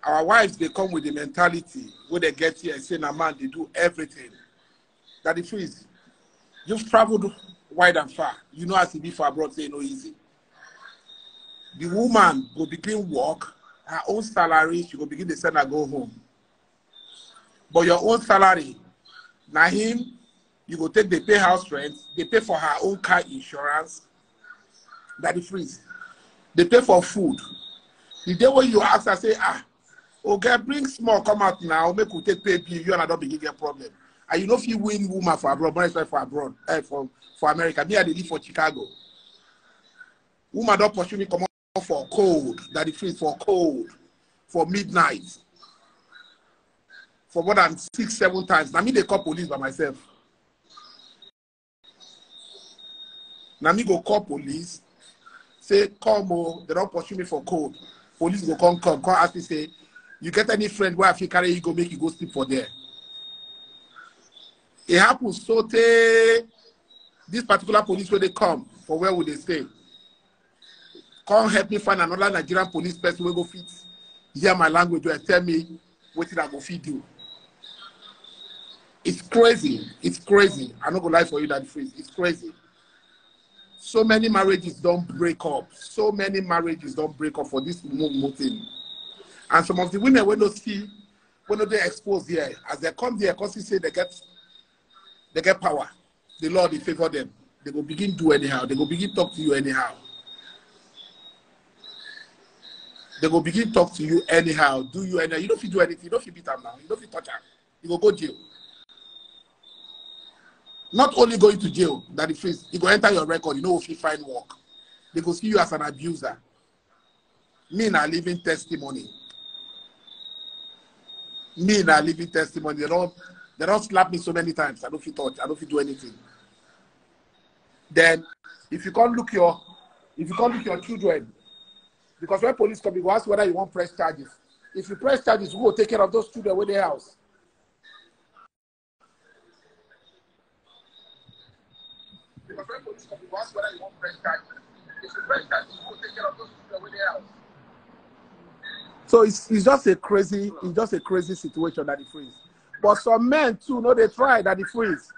our wives, they come with the mentality when they get here and say, "Na man, they do everything." That the truth. You've traveled wide and far. You know as it be for abroad, say no easy. The woman will begin work, her own salary, she will begin to send her go home. But your own salary, now him, you go take, they pay house rent, they pay for her own car insurance, that the freeze. They pay for food. The day when you ask, I say, okay, bring small, come out now, make you take pay bill, you and I don't begin get problem. And you know if you win woman for abroad, but it's for abroad, for America. Me, I live for Chicago. Woman don't pursue me come out for cold, that the freeze for cold, for midnight. For more than 6-7 times. Now me they call police by myself. Now me go call police, say, come oh, they don't pursue me for cold. Police go come ask me, say, you get any friend where if you carry you go make you go sleep for there. It happens so this particular police where they come, for where would they stay? Come help me find another Nigerian police person who go fit hear my language and tell me what did I go feed you. It's crazy. It's crazy. I'm not gonna lie for you that phrase. It's crazy. So many marriages don't break up. So many marriages don't break up for this thing. And some of the women when they expose here, as they come there, because they say they get power. The Lord will favor them. They will begin do anyhow. They will begin talk to you anyhow. They will begin talk to you anyhow. Do you anyhow? You don't feel do anything. You don't feel beat them now. You don't feel touch them. You will go jail. Not only going to jail, that the phrase, you go enter your record, you know if you find work. They go see you as an abuser. Me na living testimony. Me na living testimony. They don't slap me so many times. I don't feel touch. I don't feel do anything. Then if you can't look your children, because when police come, you go ask whether you want press charges. If you press charges, who will take care of those children with their house? Because when police come, you go ask whether you want press charges. If you press charges, who will take care of those children with their house? So it's just a crazy situation that it frees. But some men too know they try that it frees.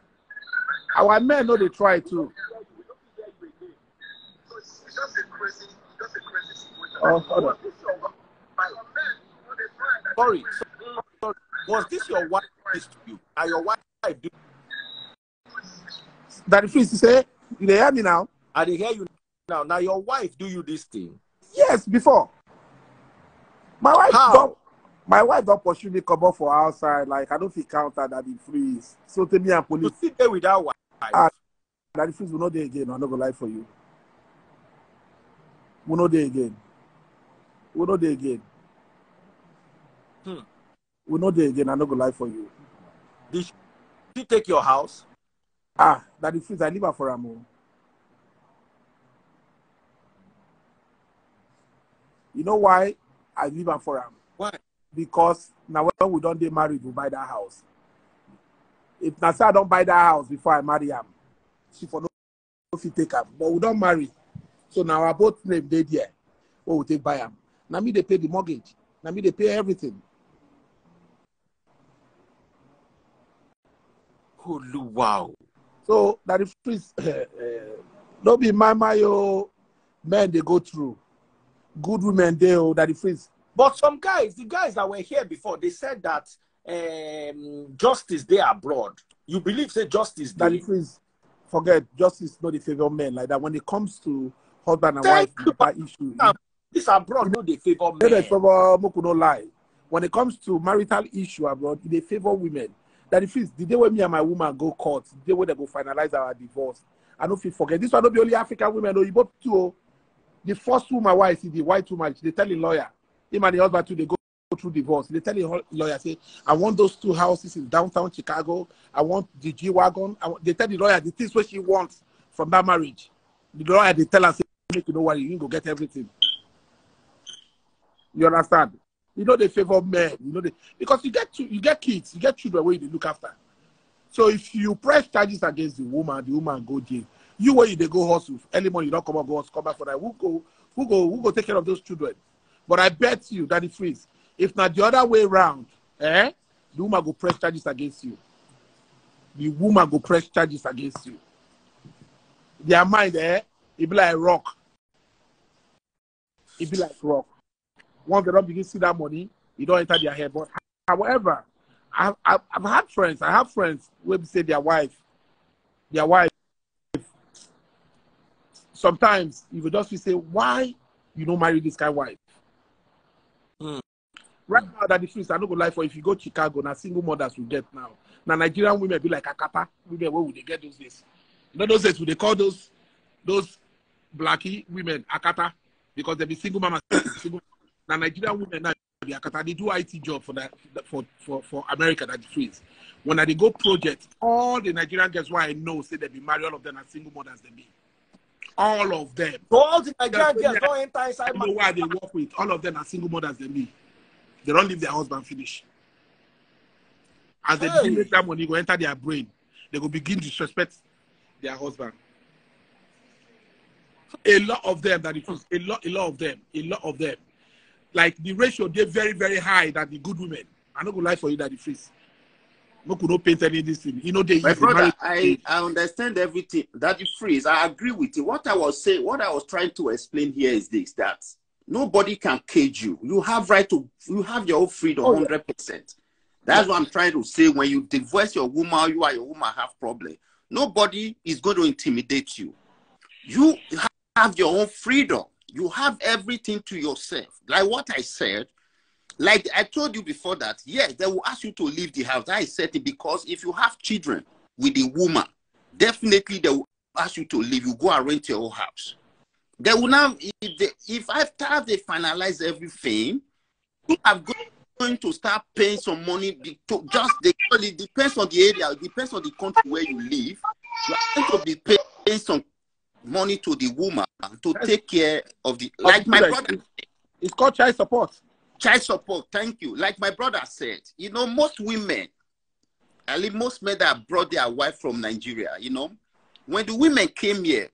Our men know they try too. It's just a crazy situation. Oh, hold on. Sorry. Was this your wife to you? Are your wife do? That it frees to say, you hear me now? I hear you now. Now your wife do you this thing? Yes, before. My wife don't pursue me come up for outside. Like I don't feel counter that it freeze. So tell me and police. You sit there without wife. That it freeze will not there again. I'm not gonna lie for you. We'll not there again. We'll not there again. We'll not there again. I'm not gonna lie for you. Did she take your house? That it freeze. I live her for a moment. You know why I live her for am? Why? Because now when we don't get married, we buy that house. If I say I don't buy that house before I marry him, she for no fit take her. But we don't marry. So now our both name they there. Oh, we take buy him. Now me they pay the mortgage. Now me they pay everything. Oh, wow. So that is freeze. Don't be my men they go through. Good women there that is freeze. But some guys, the guys that were here before, they said that justice there abroad. You believe say justice there? That is freeze. Forget justice not the favor men like that. When it comes to husband and wife issue, this abroad no they favor men. They favor no lie. When it comes to marital issue abroad, they favor women. That is freeze. The day when me and my woman go court, the day when they go finalize our divorce, I don't forget. This one not be only African women. No, you both too. The first woman, wife, the white woman, they tell the lawyer, him and the husband too, they go through divorce. They tell the lawyer, say, I want those 2 houses in downtown Chicago. I want the G-Wagon. They tell the lawyer the things what she wants from that marriage. The lawyer, they tell her, say, make you know what, you can go get everything. You understand? You know they favor men. You know because you get kids, you get children where you look after. So if you press charges against the woman go jail. You where they go hustle early morning, you don't come up go hustle, come back for that. Who go take care of those children? But I bet you that it freeze. If not the other way around, the woman go press charges against you. The woman go press charges against you. Their mind, it be like rock. It be like rock. Once they don't begin to see that money, it don't enter their head. But however, I've had friends. I have friends who say their wife. Sometimes you would just say, why you don't marry this kind of wife? Right now, that the truth, I don't go lie for if you go to Chicago, now single mothers will get now. Now Nigerian women be like Akata. Women, where would they get those days? You know those days, would they call those blackie women Akata? Because they be single mamas. Now Nigerian women now be Akata. They do IT job for America, that the truth. When they go project, all the Nigerian girls who I know say they be married, all of them are single mothers they be. All of them. So all the Nigerian girls don't enter inside. I know why they work with. All of them are single mothers they be. They don't leave their husband finish. As they begin make that money, go enter their brain. They will begin to disrespect their husband. A lot of them, a lot of them. Like the ratio, they're very, very high that the good women. I'm not gonna lie for you that the freeze. No could not paint any this thing. You know, they my brother, I understand everything that you freeze. I agree with you. What I was trying to explain here is this: that nobody can cage you. You have you have your own freedom 100%. That's what I'm trying to say. When you divorce your woman, you and your woman have problem. Nobody is going to intimidate you. You have your own freedom. You have everything to yourself. Like what I said, like I told you before that, yes, they will ask you to leave the house. I said it because if you have children with a woman, definitely they will ask you to leave. You go and rent your own house. They will now, if after they finalize everything, you are going to start paying some money. It depends on the area, it depends on the country where you live. You are going to be paying some money to the woman to take care of the, like my brother. It's called child support. Child support, thank you. Like my brother said, you know, most women, at least most men that brought their wife from Nigeria, you know, when the women came here,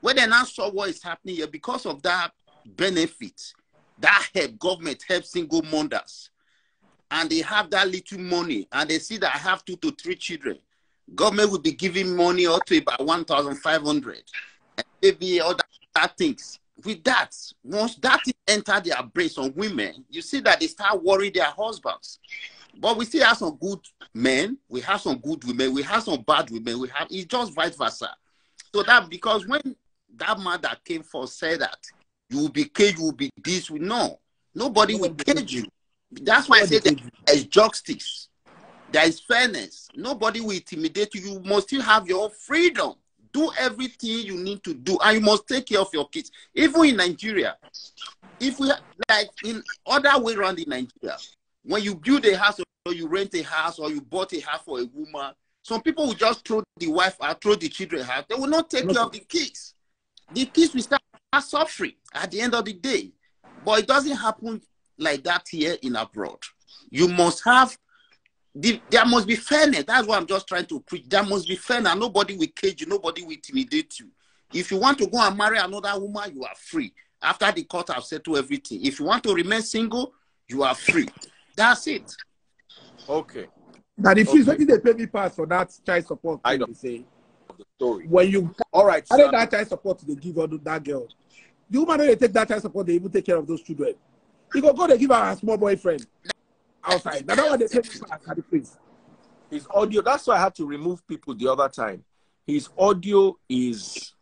when they now saw what is happening here, because of that benefit, that help, government helps single mothers, and they have that little money, and they see that I have 2 to 3 children, government will be giving money up to about 1,500, and maybe other things. With that, once that enter their brains on women, you see that they start worrying their husbands. But we still have some good men, we have some good women, we have some bad women, it's just vice versa. So that, because when that man that came first said that you will be caged, you will be this, no, nobody will cage you. That's why I say there is justice, there is fairness. Nobody will intimidate you. You must still have your own freedom. Do everything you need to do, and you must take care of your kids. Even in Nigeria, if we like in other way around in Nigeria, when you build a house or you rent a house or you bought a house for a woman, some people will just throw the wife out, throw the children out. They will not take care of the kids. The kids will start suffering at the end of the day. But it doesn't happen like that here in abroad. You must have, there must be fairness. That's what I'm just trying to preach. There must be fairness. Nobody will cage you. Nobody will intimidate you. If you want to go and marry another woman, you are free. After the court have settled everything. If you want to remain single, you are free. That's it. Okay. Now the fees, what did they pay me pass for that child support? I don't say the story. When you all right, I think that child support they give all that girl. The woman when they take that child support, they even take care of those children. You go they give her a small boyfriend outside. That's why they pay me pass at the fees. His audio, that's why I had to remove people the other time. His audio is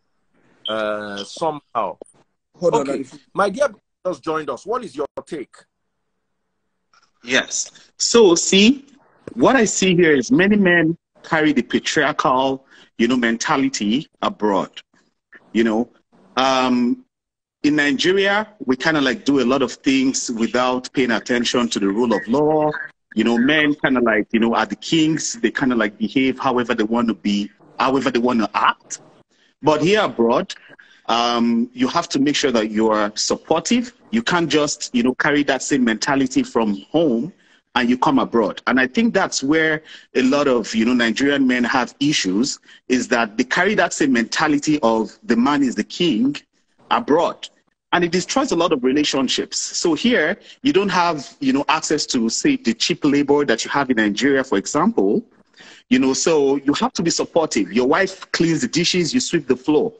somehow. Hold okay. on, My dear just joined us. What is your take? Yes. So see, what I see here is many men carry the patriarchal, mentality abroad. In Nigeria, we kind of like do a lot of things without paying attention to the rule of law. Men kind of like, are the kings. They kind of like behave however they want to be, however they want to act. But here abroad, you have to make sure that you are supportive. You can't just, carry that same mentality from home and you come abroad. And I think that's where a lot of, Nigerian men have issues, is that they carry that same mentality of the man is the king abroad. and it destroys a lot of relationships. So here, you don't have, access to, say, the cheap labor that you have in Nigeria, for example. So you have to be supportive. Your wife cleans the dishes, you sweep the floor.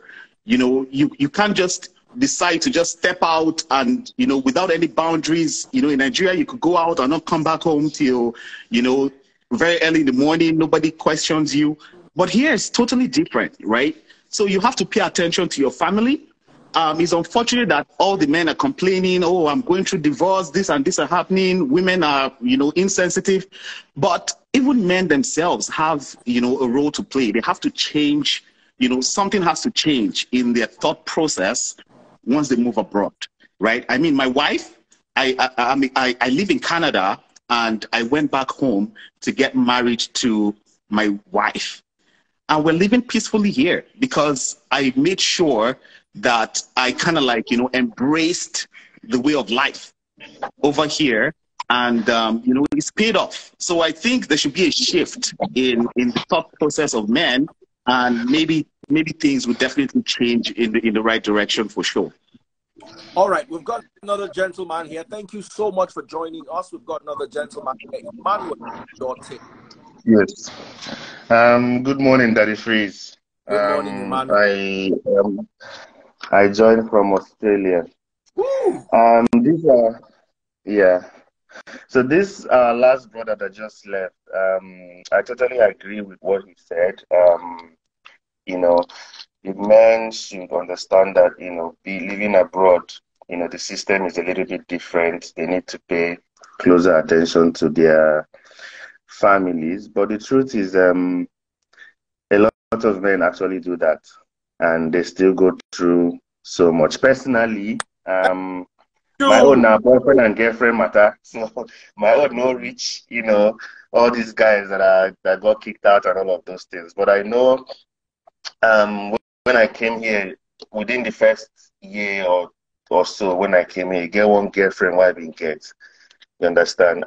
You can't just decide to just step out and, without any boundaries. In Nigeria, you could go out and not come back home till, very early in the morning. Nobody questions you. But here it's totally different, right? So you have to pay attention to your family. It's unfortunate that all the men are complaining, oh, I'm going through divorce, this and this are happening. Women are, insensitive. But even men themselves have, a role to play. They have to change, something has to change in their thought process once they move abroad, right? I mean, my wife, I live in Canada, and I went back home to get married to my wife. And we're living peacefully here because I made sure that I kind of embraced the way of life over here. And, it's paid off. So I think there should be a shift in the thought process of men, and maybe things will definitely change in the right direction for sure. All right, we've got another gentleman here. Thank you so much for joining us. We've got another gentleman here, Emmanuel. Yes. Good morning, Daddy Freeze. Good morning, Emmanuel. I joined from Australia. Woo! So this last brother that just left, I totally agree with what he said. The men should understand that, be living abroad, the system is a little bit different. They need to pay closer attention to their families. But the truth is, a lot of men actually do that, and they still go through so much. Personally, my own boyfriend and girlfriend matter. So my own no rich, all these guys that got kicked out and all of those things. But I know, when I came here, within the first year or so, when I came here, you get one girlfriend why I been get. You understand?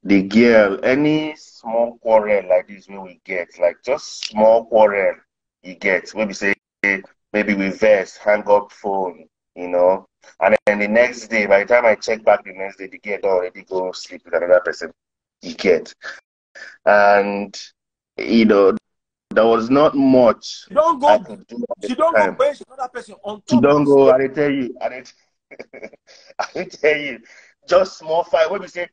The girl, any small quarrel like this where we get, like just small quarrel you get, maybe say, maybe we verse, hang up phone, and then the next day, by the time I check back the next day, the girl don't already go sleep with another person, you get. And, there was not much I could do at She the don't time. go bench another person on top. She don't go, I tell you, I tell you, just small fight. When we say,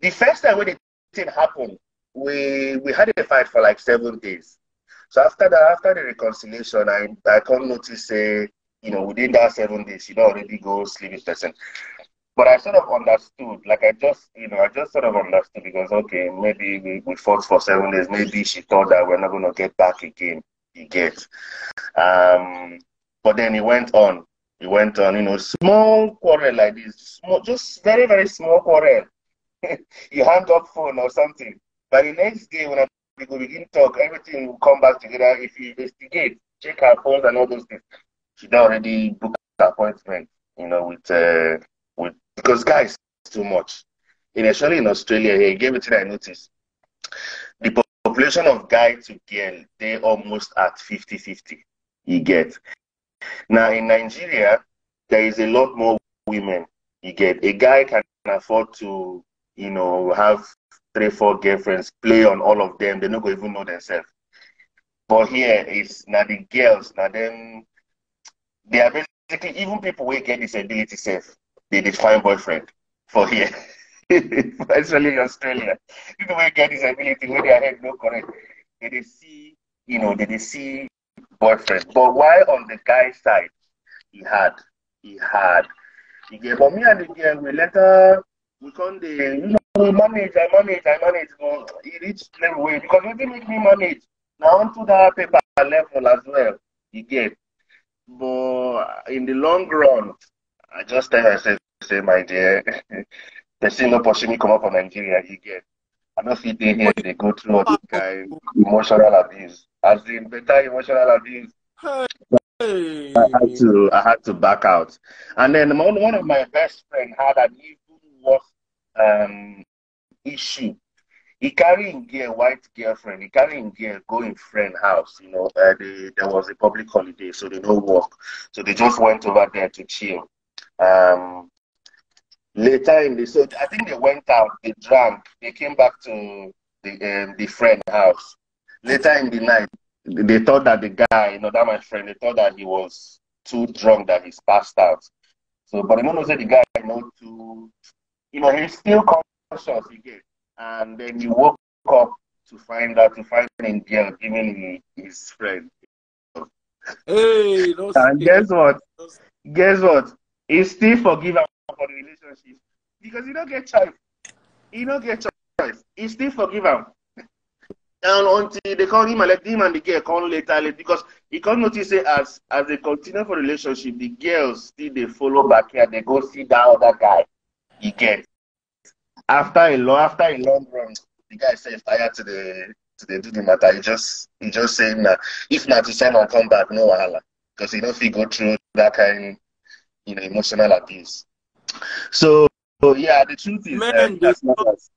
the first time when the thing happened, we had a fight for like 7 days. So after the reconciliation, I can't notice, within that 7 days, she don't already go sleep with person. But I sort of understood, like I just sort of understood, because okay, maybe we fought for 7 days. Maybe she thought that we're not going to get back again. You get. But then it went on, small quarrel like this, small, just very, very small quarrel. You hang up phone or something. But the next day when we go begin talk, everything will come back together. If you investigate, check her phones and all those things. She already booked an appointment, with because guys too much. Especially in Australia here, everything I noticed. The population of guy to girl, they almost at 50-50. You get. Now in Nigeria, there is a lot more women. You get. A guy can afford to, have 3-4 girlfriends, play on all of them. They don't even know themselves. But here it's now the girls, now them, they are basically, even people who get disability safe, they define boyfriend for here. Especially in Australia. People who get disability, when their head no correct, they see, they see boyfriend. But why on the guy side, he had. But me and the girl, we later, we can't, we manage, I manage, but it reached level way, because we didn't make me manage. Now onto that paper level as well, you get. But in the long run, I just tell myself, say, my dear, they still no pushing me come up from Nigeria, you get. I don't feel they here, they go through all this kind of emotional abuse. As in better emotional abuse. Hey. I had to back out. And then one of my best friends had an even worse issue. He carried in gear white girlfriend. He carried in gear going friend house. You know, there was a public holiday, so they don't work. So they just went over there to chill. Later in the so I think they went out, they drank, they came back to the friend house. Later in the night, they thought that the guy, you know, that my friend, they thought that he was too drunk, that he's passed out. So, but you know, say the guy, you know, he's still conscious again. And then he woke up to find in jail, giving his friend. Hey, and guess what? Guess what? He still forgive him for the relationship because he don't get choice. He don't get choice. He still forgive him. And until they call him and let him and the girl come later because he can't notice it as they continue for relationship, the girls still they follow back here, they go see that other guy. He gets after a long run, the guy said fire to the do the matter. He just saying that if not to send and come back, no wahala. Because he don't feel go through that kind emotional abuse. So yeah, the truth is that's not us.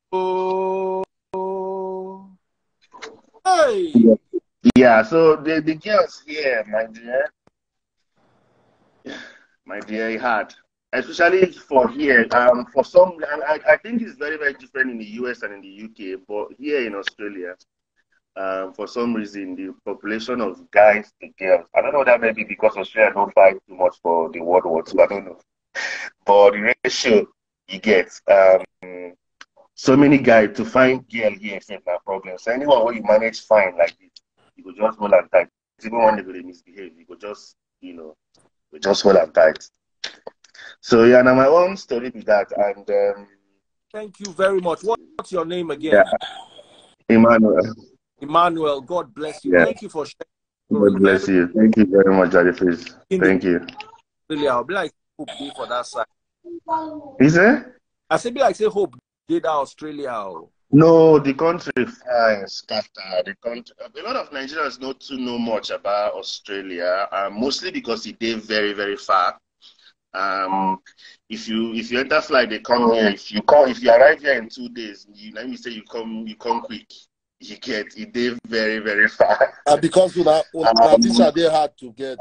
Hey. Yeah, so the girls here, my dear, it hard. Especially for here, for some, and I think it's very, very different in the US and in the UK, but here in Australia, for some reason, the population of guys to girls, I don't know that maybe because Australia don't fight too much for the World War II, I don't know. But the ratio you get, so many guys to find girl here is not a problem. So anyone where you manage fine like this, you could just hold and tight. Even when they really misbehave, you could just, just hold and tight. So yeah, now my own story with that, and thank you very much. What's your name again? Yeah. Emmanuel. Emmanuel, God bless you. Yeah. Thank you for sharing. God bless you. Thank you very much, Daddy Face. Thank you. Really, I'll be like hope day for that side. Is it? I say be like say hope did Australia. No, the country fine, scatter. The country. A lot of Nigerians know much about Australia, mostly because it is very, very far. If you enter flight, they come here. If you arrive here in 2 days, let me say you come quick. You get it. They very, very far. Because these are they hard to get.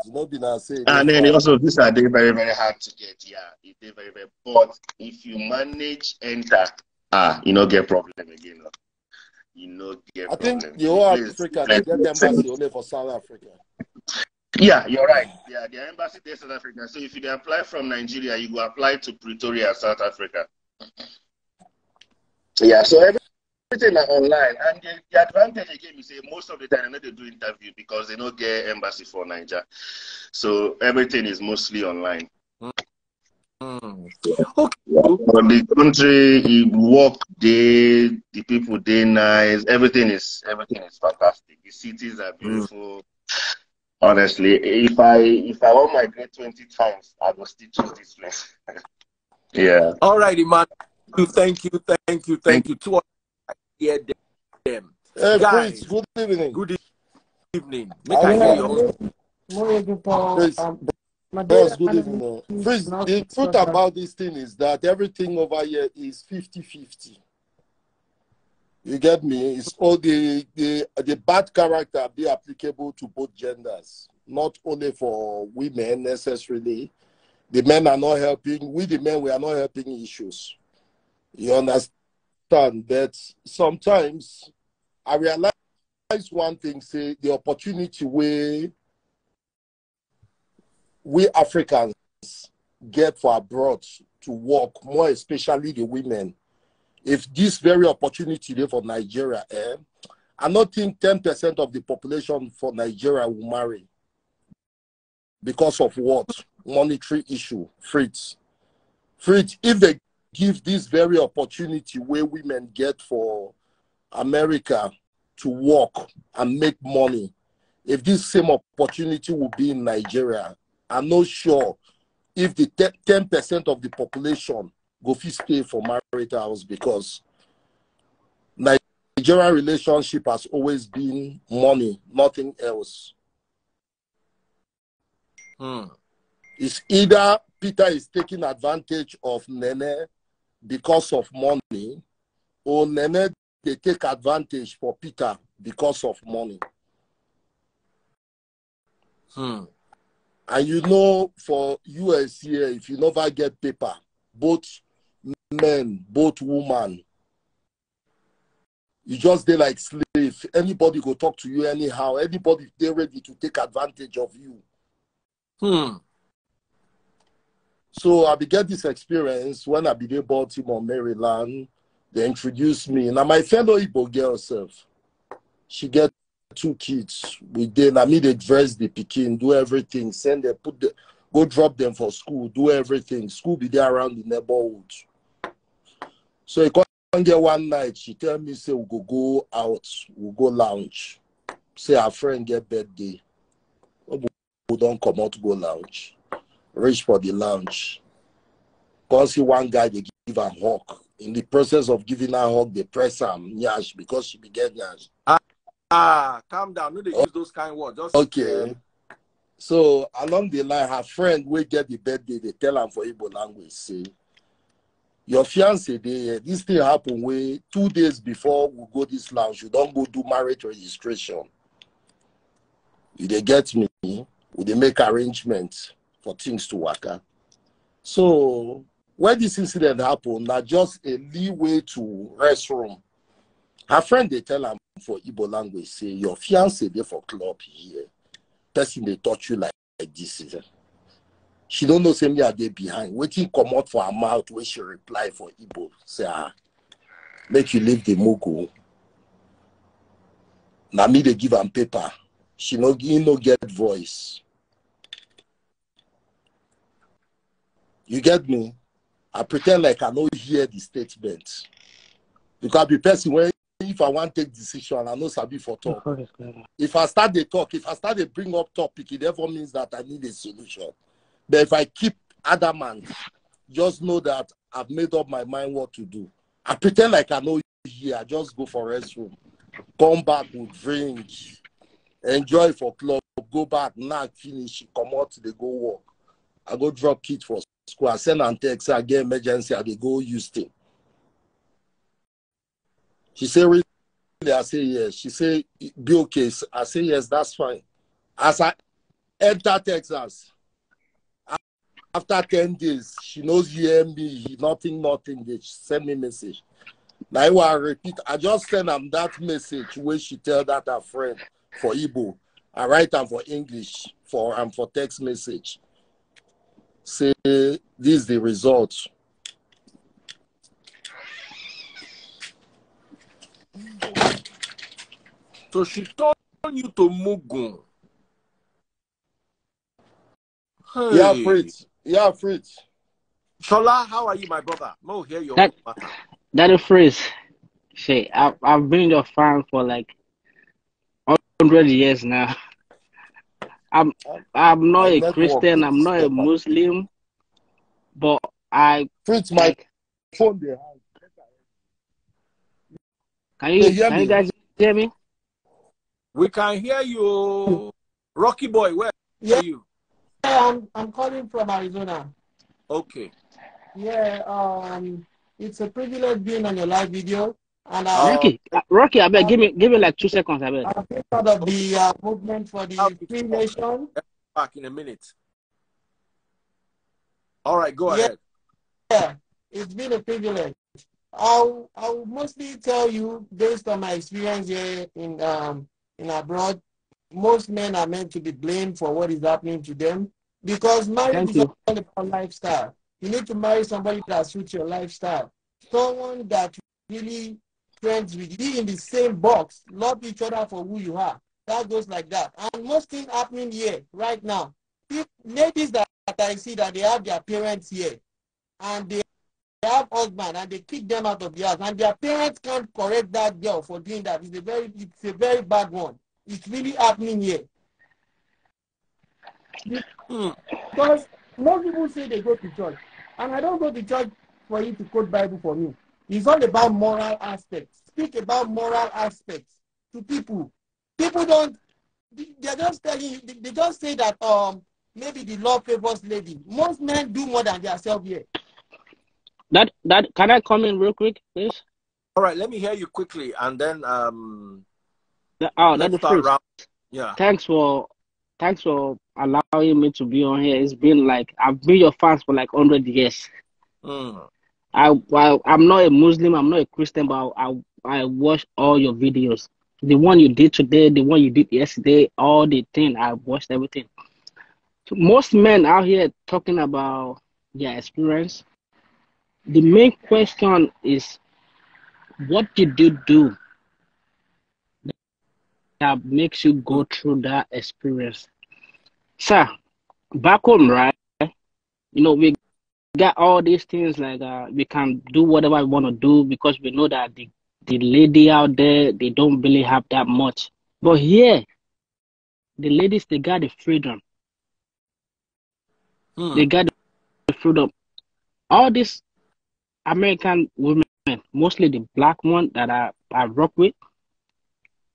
Say. And then also these are they very, very hard to get. Yeah, it they very, very. But if you manage enter, you don't get problem again. Get I problem. think the whole Africa they get embassy only for South Africa. Yeah, you're right. Yeah, the embassy there South Africa. So if you apply from Nigeria, you go apply to Pretoria, South Africa. Yeah, so everything are online. And the advantage again is most of the time they do interview because they don't get embassy for Nigeria. So everything is mostly online. Okay. But the country, it work day, the people they nice, everything is fantastic. The cities are beautiful. Honestly, if I want migrate 20 times, I will still choose this place. Yeah. All right, Iman. Thank you. To hear them. Guys, good evening. Good evening. Make I hear your Yes, good evening. Please, the truth about this thing is that everything over here is 50-50. You get me? It's all the bad character be applicable to both genders, not only for women necessarily. The men are not helping. We the men, we are not helping issues. You understand that sometimes I realize one thing, say the opportunity we Africans get for abroad to work, more especially the women. If this very opportunity there for Nigeria, I don't think 10% of the population for Nigeria will marry because of what? Monetary issue. Fritz, if they give this very opportunity where women get for America to work and make money, if this same opportunity will be in Nigeria, I'm not sure if the 10% of the population go fit stay for marital house, because Nigerian relationship has always been money, nothing else. It's either Peter is taking advantage of Nene because of money, or Nene they take advantage for Peter because of money. And you know, for US here, if you never get paper, both men, both women, you just they like slave. Anybody go talk to you anyhow. Anybody they ready to take advantage of you. So I began this experience when I began Baltimore, Maryland. They introduced me. Now my fellow Igbo girl herself, she get 2 kids. We did. I mean, they dress the pikin, do everything, send them, go drop them for school, do everything. School be there around the neighborhood. So I come there one night. She tell me, say we go out, we go lounge. Say our friend get birthday. We don't come out to go lounge. Reach for the lounge. Go see one guy, they give a hug. In the process of giving her a hug, they press her nyash because she began nyash. Calm down. No, they use those kind of words. Just, okay. So along the line, her friend will get the birthday. They tell her for Igbo language, say, your fiance, this thing happened way 2 days before we go this lounge. You don't go do marriage registration. You they get me, will they make arrangements for things to work out. So when this incident happened, not just a leeway to restroom. Her friend, they tell her for Igbo language, say, your fiance there for club here. Person they touch you like this. She don't know, say me are there behind. Waiting come out for her mouth when she reply for Igbo. Say, make you leave the mugu. Now me they give her paper. She no get voice. You get me? I pretend like I don't hear the statement. Because the person when if I want to take decision, I know Sabi for talk. If I start the talk, if I start to bring up topic, it therefore means that I need a solution. But if I keep adamant, just know that I've made up my mind what to do. I pretend like I know here. I just go for restroom, come back with drink, enjoy for club, go back, now finish, come out, they go work. I go drop kids for school. I send and text, I get emergency, I they go use thing. She say, really? I say, yes. She say, be okay. I say, yes, that's fine. As I enter Texas, after 10 days, she knows hear me, nothing, they send me message. Now I repeat, I just send them that message where she tell that her friend for Igbo. I write them for English for text message. Say, this is the result. So she told you to Mugun. Hey. Yeah, Fritz. Yeah, Fritz. Shola, how are you, my brother? Mo, hear your That matter. that is Fritz. Shit, I've been your fan for like 100 years now. I'm not a Christian. I'm not a Muslim, but I. Fritz, my phone behind. Can you guys hear me? We can hear you. Rocky boy, where are you? I'm calling from Arizona. Okay. Yeah, it's a privilege being on your live video. And Rocky, I bet give me like 2 seconds. I bet. I've been part of the movement for the Free Nation. Back in a minute. All right, go ahead. Yeah, it's been a privilege. I'll mostly tell you based on my experience here in abroad. Most men are meant to be blamed for what is happening to them because marriage is all about lifestyle. You need to marry somebody that suits your lifestyle. Someone that really friends with you in the same box, love each other for who you are. That goes like that. And most things happening here right now. Ladies that I see that they have their parents here and they have husband and they kick them out of the house and their parents can't correct that girl for doing that. It's a very bad one. It's really happening here. Because most people say they go to church. And I don't go to church for you to quote Bible for me. It's all about moral aspects. Speak about moral aspects to people. People don't, they're just telling you, they just say that maybe the law favors lady. Most men do more than themselves here. That can I come in real quick, please? All right, let me hear you quickly, and then That's let's the start first. round. Yeah. Thanks for allowing me to be on here. It's been like I've been your fans for like 100 years. Mm. I'm not a Muslim, I'm not a Christian, but I watch all your videos. The one you did today, the one you did yesterday, all the thing. I watched everything. So most men out here talking about their experience. The main question is, what did you do that makes you go through that experience? Sir, back home, right? We got all these things like we can do whatever we want to do because we know that the lady out there, they don't really have that much. But here, the ladies, they got the freedom. They got the freedom. All these American women, mostly the black one that I rock with,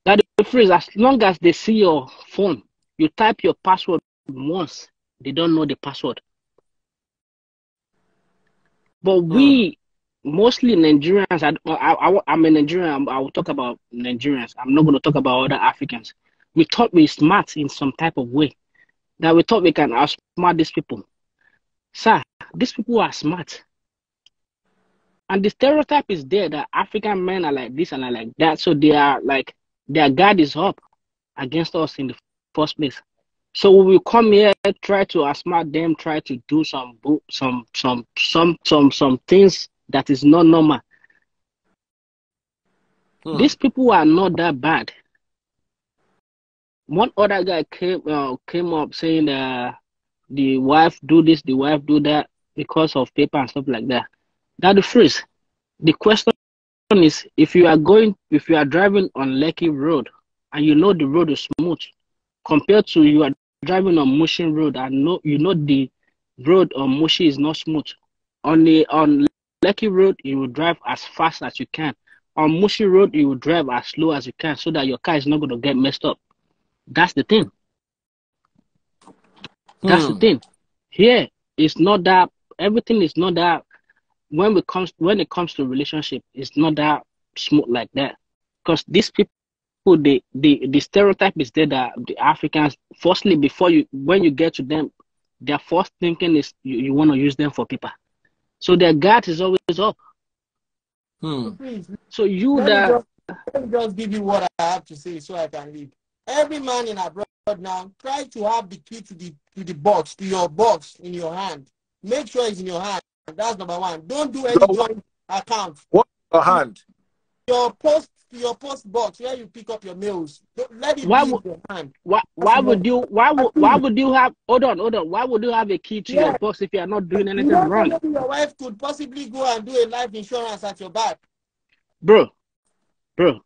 that the freeze, as long as they see your phone, you type your password once, they don't know the password. But we, mostly Nigerians, I'm a Nigerian, I will talk about Nigerians. I'm not going to talk about other Africans. We thought we're smart in some type of way. That we thought we can outsmart these people. Sir, these people are smart. And the stereotype is there that African men are like this and are like that. So they are like, their guard is up against us in the first place. So we will come here, try to outsmart them, try to do some things that is not normal. These people are not that bad. One other guy came up saying the wife do this, the wife do that because of paper and stuff like that. That's the phrase. The question is, if you are driving on Lekki Road and you know the road is smooth, compared to you are driving on Mushin Road and the road on Mushi is not smooth. On Lekki Road, you will drive as fast as you can. On Mushi Road, you will drive as slow as you can so that your car is not going to get messed up. That's the thing. That's the thing. Here, it's not that, everything is not that, when it comes to relationship, it's not that smooth like that. Because these people, the stereotype is there that the Africans, firstly, when you get to them, their first thinking is you want to use them for paper. So their guard is always up. So let me just give you what I have to say so I can leave. Every man in abroad now, try to have the key to the box, to your box in your hand. Make sure it's in your hand. That's number one. Don't do any joint account. What your hand? Your post box where you pick up your mails. Don't let it be in your hand. Why would you have hold on? Why would you have a key to your box if you are not doing anything wrong? Maybe your wife could possibly go and do a life insurance at your back. Bro. You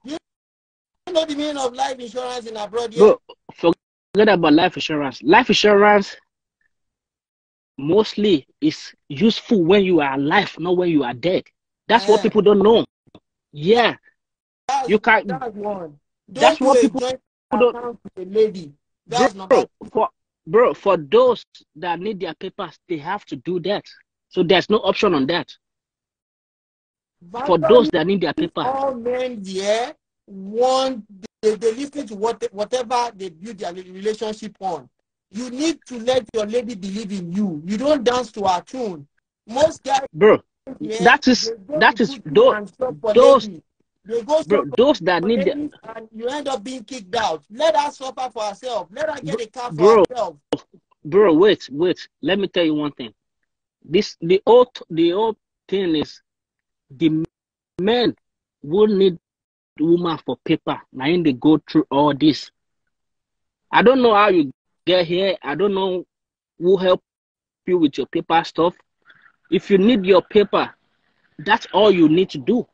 know the meaning of life insurance in abroad yet? Bro, forget about life insurance. Life insurance mostly is useful when you are alive, not when you are dead. That's what people don't know. Yeah. You can't. That's one. That's what people don't. A lady. That's number two. For those that need their papers, they have to do that. So there's no option on that. For those that need their paper. All men here they listen to whatever they build their relationship on. You need to let your lady believe in you. You don't dance to her tune. Most guys, that is those. They go those that need and you end up being kicked out. Let her suffer for herself. Let her get a car for herself. Bro, wait. Let me tell you one thing. The old thing is the men will need woman for paper. Now they go through all this. I don't know how you get here. I don't know who help you with your paper stuff. If you need your paper, that's all you need to do.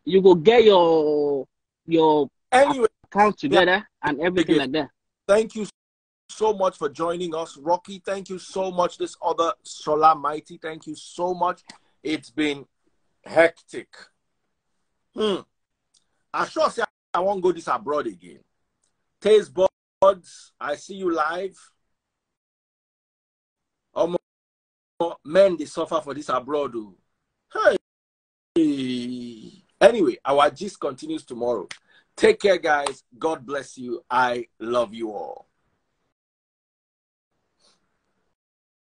You go get your account together and everything like that. Thank you so much for joining us, Rocky. Thank you so much. This other Solar Mighty, thank you so much. It's been hectic. I sure say I won't go this abroad again. Taste buds, I see you live. Men, they suffer for this abroad. Hey. Anyway, our gist continues tomorrow. Take care, guys. God bless you. I love you all.